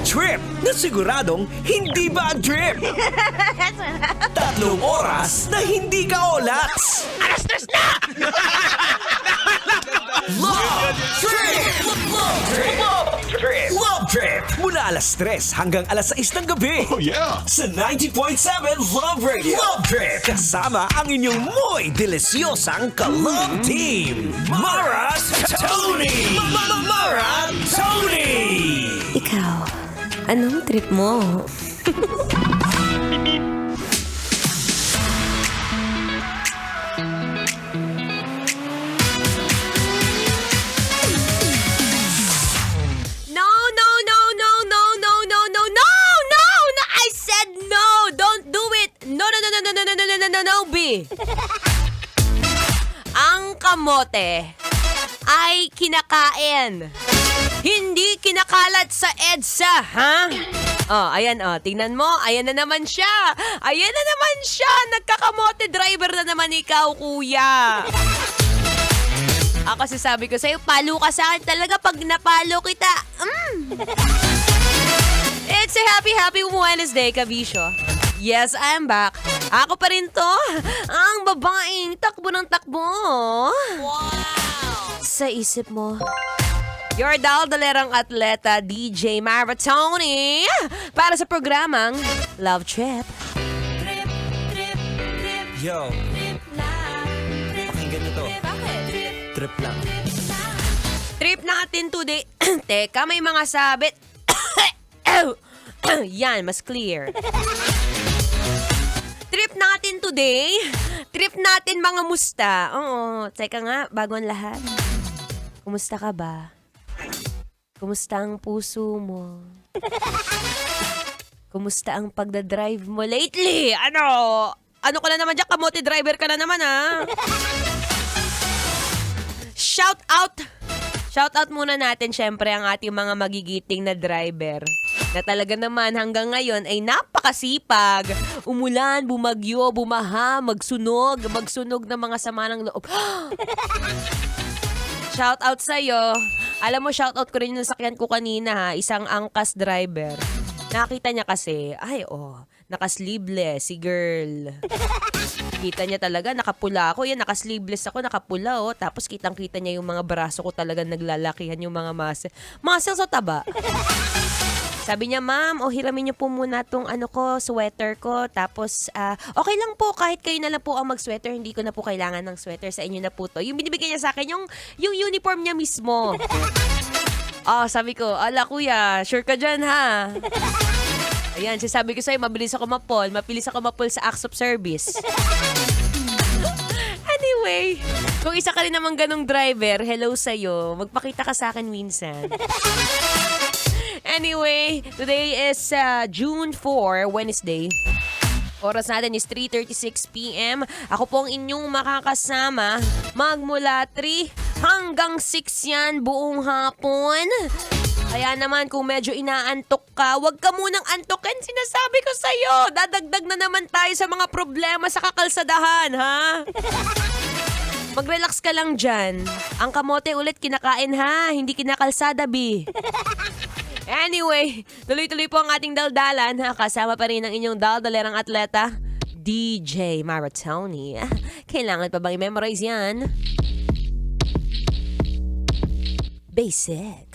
trip na siguradong hindi bad trip. 3 oras na hindi ka olats. Alas-tres na! Love Trip! Love Trip! Love Trip! Mula alas 3 hanggang alas 6 ng gabi. Oh yeah! Sa 90.7 Love Radio. Love Trip! Kasama ang inyong muy delisyosang ka-love team. Mara Tonee! Mara Tonee! Ikaw, anong trip mo? No, B. Ang kamote ay kinakain. Hindi kinakalat sa EDSA, ha? Oh, ayan, oh. Tingnan mo. Ayan na naman siya. Ayan na naman siya. Nagkakamote driver na naman ikaw, kuya. Ako sasabi ko sa'yo, palo ka sa akin talaga pag napalo kita. It's a happy Wednesday, kabisyo. Yes, I'm back. Ako pa rin to. Ang babaeng takbo ng takbo. Wow! Sa isip mo. Your daldalerang atleta, DJ Mara Tonee. Para sa programang Love Trip. Trip, trip, trip, Yo, trip lang. Trip, pakinggan nyo to. bakit? Trip lang. Trip lang. Trip natin today. Teka, may mga sabit. Yan, mas clear. Trip natin today. Trip natin mga musta. Oo, teka nga, bago ang lahat. Kumusta ka ba? Kumusta ang puso mo? Kumusta ang pagdadrive mo lately? Ano ka na naman dyan? Kamote driver ka na naman, ha? Shout out! Shout out muna natin syempre ang ating mga magigiting na driver na talaga naman hanggang ngayon ay napakasipag. Umulan, bumagyo, bumaha, magsunog ng mga sama ng loob. Shout out sa'yo. Alam mo, shout out ko rin yung nasakyan ko kanina, ha? Isang angkas driver. Nakita niya kasi, naka-sleeveless si girl. Kita niya talaga, nakapula ako. Yan, naka-sleeveless ako, nakapula, oh. Tapos kitang-kita niya yung mga braso ko talaga naglalakihan yung mga muscle. Muscle sa taba. Sabi niya, ma'am, hiramin niyo po muna tong sweater ko. Tapos, okay lang po, kahit kayo na lang po ang mag-sweater, hindi ko na po kailangan ng sweater, sa inyo na po to. Yung binibigay niya sa akin, yung uniform niya mismo. Sabi ko, ala kuya, sure ka dyan ha? Ayan, sabi ko sa'yo, mabilis ako mapol sa acts of service. Anyway, kung isa ka rin namang ganong driver, hello sa'yo, magpakita ka sa akin minsan. Anyway, today is June 4, Wednesday. Oras natin is 3:36 p.m. Ako po ang inyong makakasama magmula 3 hanggang 6 yan buong hapon. Kaya naman kung medyo inaantok ka, huwag ka munang antokin. Sinasabi ko sa'yo, dadagdag na naman tayo sa mga problema sa kakalsadahan, ha? Mag-relax ka lang dyan. Ang kamote ulit kinakain, ha? Hindi kinakalsada, B. Anyway, tuloy-tuloy po ang ating daldalan, ha? Kasama pa rin ang inyong daldalerang atleta, DJ Mara Tonee. Kailangan pa bang i-memorize yan? Basic.